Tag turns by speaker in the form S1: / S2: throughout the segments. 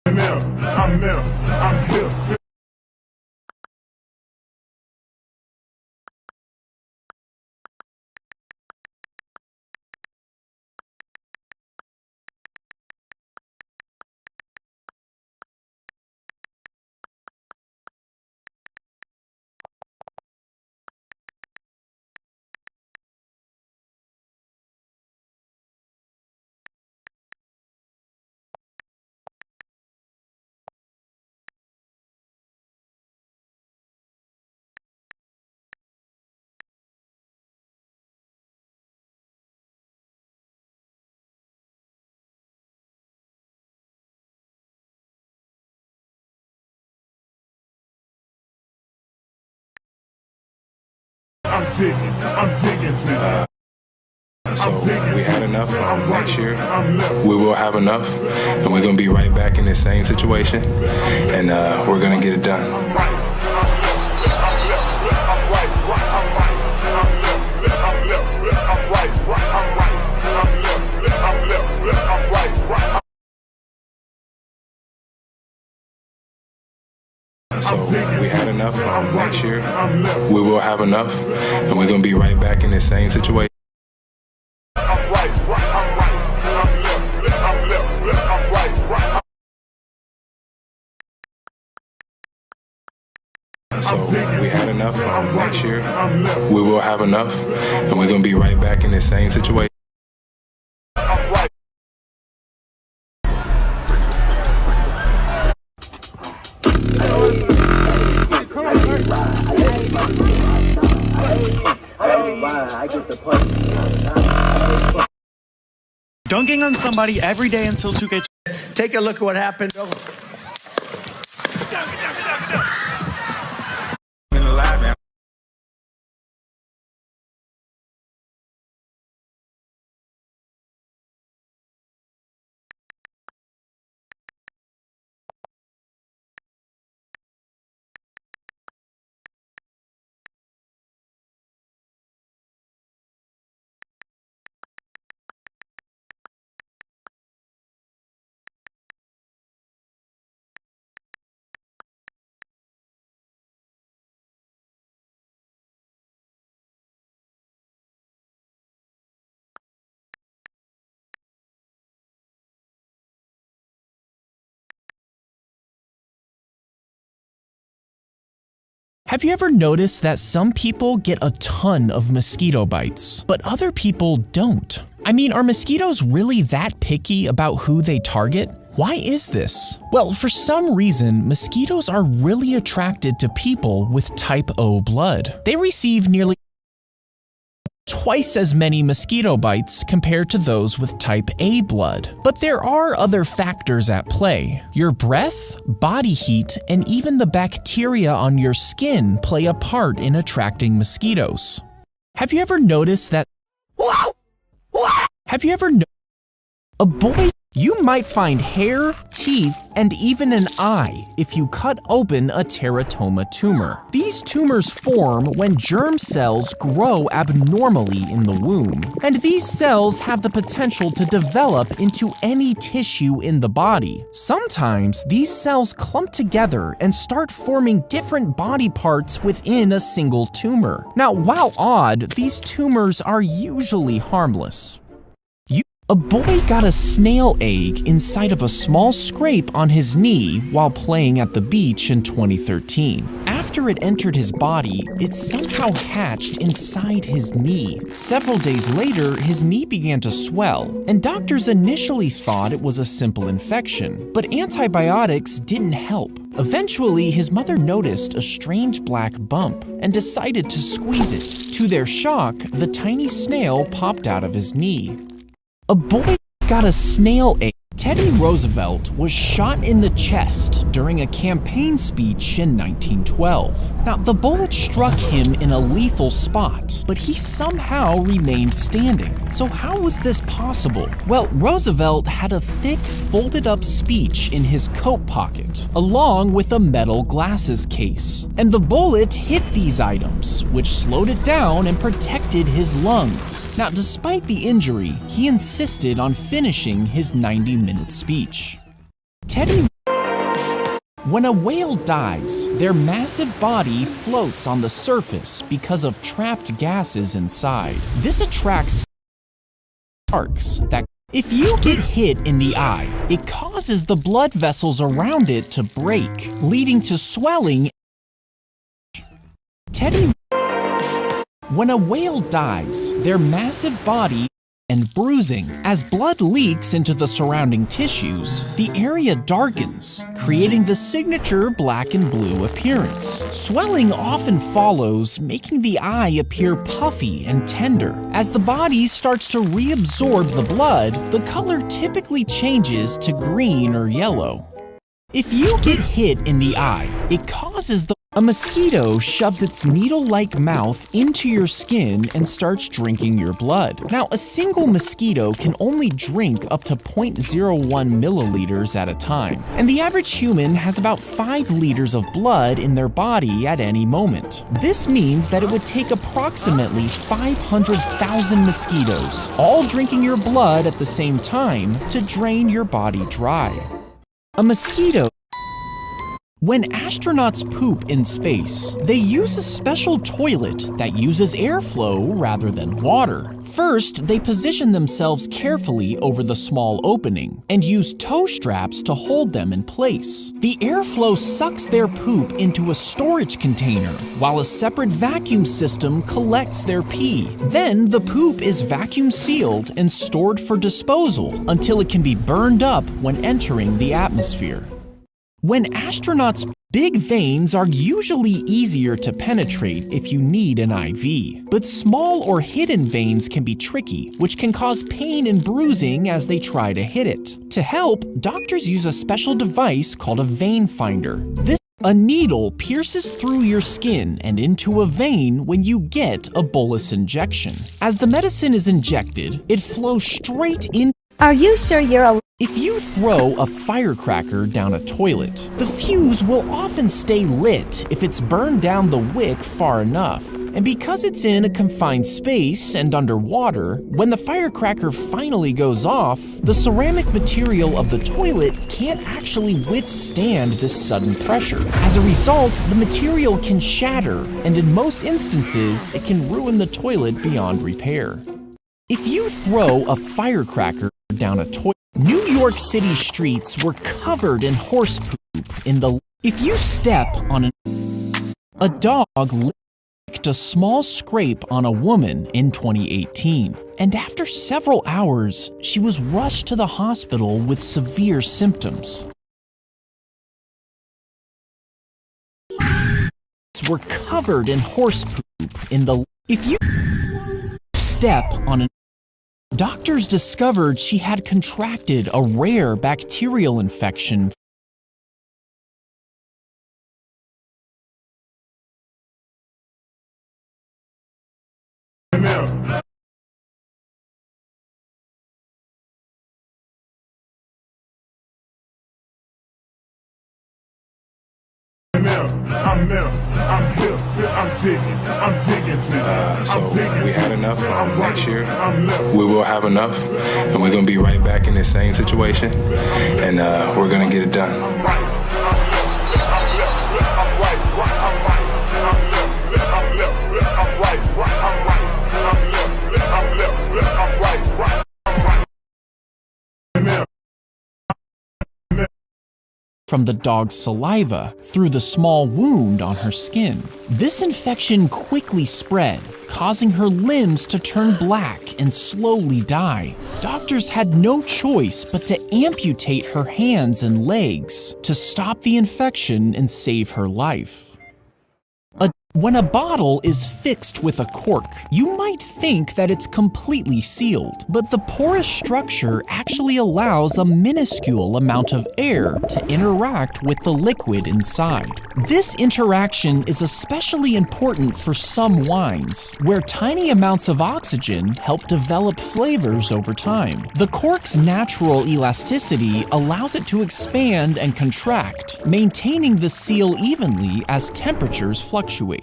S1: I'm here, I'm here. I'm digging,
S2: So we had enough. Next year, we will have enough, and we're gonna be right back in the same situation, and we're gonna get it done. So we had enough. Next year, we will have enough, and we're gonna be right back in the same situation. So we had enough. Next year, we will have enough, and we're gonna be right back in the same situation.
S3: Dunking on somebody every day until 2K.
S4: Take a look at what happened.
S5: Have you ever noticed that some people get a ton of mosquito bites, but other people don't? I mean, are mosquitoes really that picky about who they target? Why is this? Well, for some reason, mosquitoes are really attracted to people with type O blood. They receive nearly twice as many mosquito bites compared to those with type A blood. But there are other factors at play. Your breath, body heat, and even the bacteria on your skin play a part in attracting mosquitoes. Have you ever noticed that? A boy, you might find hair, teeth, and even an eye if you cut open a teratoma tumor. These tumors form when germ cells grow abnormally in the womb, and these cells have the potential to develop into any tissue in the body. Sometimes these cells clump together and start forming different body parts within a single tumor. Now, while odd, these tumors are usually harmless. A boy got a snail egg inside of a small scrape on his knee while playing at the beach in 2013. After it entered his body, it somehow hatched inside his knee. Several days later, his knee began to swell, and doctors initially thought it was a simple infection, but antibiotics didn't help. Eventually, his mother noticed a strange black bump and decided to squeeze it. To their shock, the tiny snail popped out of his knee. A boy got a snail egg. Teddy Roosevelt was shot in the chest during a campaign speech in 1912. Now, the bullet struck him in a lethal spot, but he somehow remained standing. So how was this possible? Well, Roosevelt had a thick, folded-up speech in his coat pocket, along with a metal glasses case. And the bullet hit these items, which slowed it down and protected his lungs. Now, despite the injury, he insisted on finishing his 90-minute speech. Teddy When a whale dies, their massive body floats on the surface because of trapped gases inside. This attracts sharks that if you get hit in the eye, it causes the blood vessels around it to break, leading to swelling. When a whale dies, their massive body and bruising. As blood leaks into the surrounding tissues, the area darkens, creating the signature black and blue appearance. Swelling often follows, making the eye appear puffy and tender. As the body starts to reabsorb the blood, the color typically changes to green or yellow. If you get hit in the eye, it causes a mosquito shoves its needle-like mouth into your skin and starts drinking your blood. Now, a single mosquito can only drink up to 0.01 milliliters at a time, and the average human has about 5 liters of blood in their body at any moment. This means that it would take approximately 500,000 mosquitoes, all drinking your blood at the same time, to drain your body dry. A mosquito. When astronauts poop in space, they use a special toilet that uses airflow rather than water. First, they position themselves carefully over the small opening and use toe straps to hold them in place. The airflow sucks their poop into a storage container, while a separate vacuum system collects their pee. Then, the poop is vacuum sealed and stored for disposal until it can be burned up when entering the atmosphere. When astronauts, big veins are usually easier to penetrate if you need an IV, but small or hidden veins can be tricky, which can cause pain and bruising as they try to hit it. To help, doctors use a special device called a vein finder. A needle pierces through your skin and into a vein when you get a bolus injection. As the medicine is injected, it flows straight in.
S6: Are you sure you're a...
S5: If you throw a firecracker down a toilet, the fuse will often stay lit if it's burned down the wick far enough. And because it's in a confined space and underwater, when the firecracker finally goes off, the ceramic material of the toilet can't actually withstand this sudden pressure. As a result, the material can shatter, and in most instances, it can ruin the toilet beyond repair. If you throw a firecracker down a toilet, New York City streets were covered in horse poop If you step on a dog licked a small scrape on a woman in 2018, and after several hours, she was rushed to the hospital with severe symptoms. Were covered in horse poop If you step on a doctors discovered she had contracted a rare bacterial infection.
S2: So we had enough. Next year, we will have enough, and we're going to be right back in the same situation, and we're going to get it done.
S5: From the dog's saliva through the small wound on her skin. This infection quickly spread, causing her limbs to turn black and slowly die. Doctors had no choice but to amputate her hands and legs to stop the infection and save her life. When a bottle is fixed with a cork, you might think that it's completely sealed, but the porous structure actually allows a minuscule amount of air to interact with the liquid inside. This interaction is especially important for some wines, where tiny amounts of oxygen help develop flavors over time. The cork's natural elasticity allows it to expand and contract, maintaining the seal evenly as temperatures fluctuate.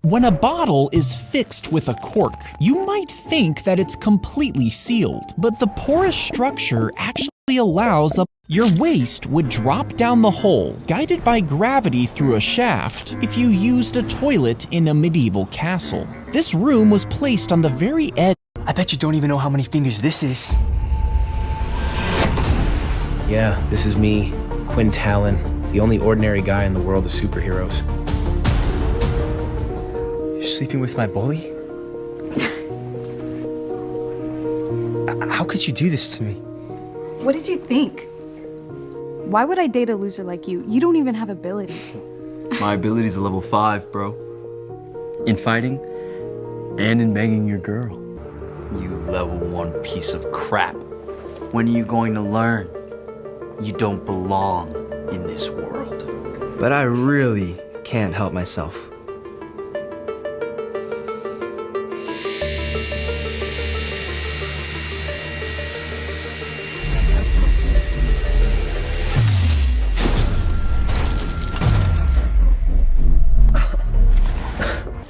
S5: When a bottle is fixed with a cork, you might think that it's completely sealed, but the porous structure actually allows your waste would drop down the hole, guided by gravity through a shaft, if you used a toilet in a medieval castle. This room was placed on the very edge.
S6: I bet you don't even know how many fingers this is.
S7: Yeah, this is me, Quinn Talon, the only ordinary guy in the world of superheroes.
S6: You're sleeping with my bully? How could you do this to me?
S8: What did you think? Why would I date a loser like you? You don't even have ability.
S6: My ability's a level 5, bro. In fighting and in banging your girl.
S9: You level 1 piece of crap. When are you going to learn? You don't belong in this world.
S6: But I really can't help myself.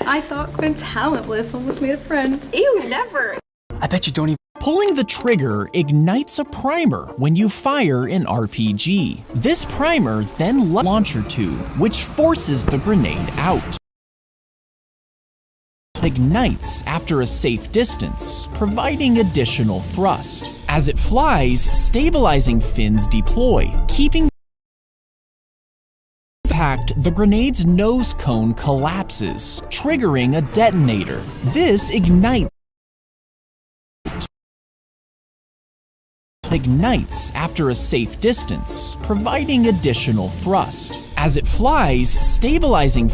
S8: I thought Quinn Talentless almost made a friend. Ew, never.
S6: I bet you don't even.
S5: Pulling the trigger ignites a primer when you fire an RPG. This primer then launcher tube, which forces the grenade out. Ignites after a safe distance, providing additional thrust. As it flies, stabilizing fins deploy, keeping impact, the grenade's nose cone collapses, triggering a detonator. This ignites after a safe distance, providing additional thrust. As it flies, stabilizing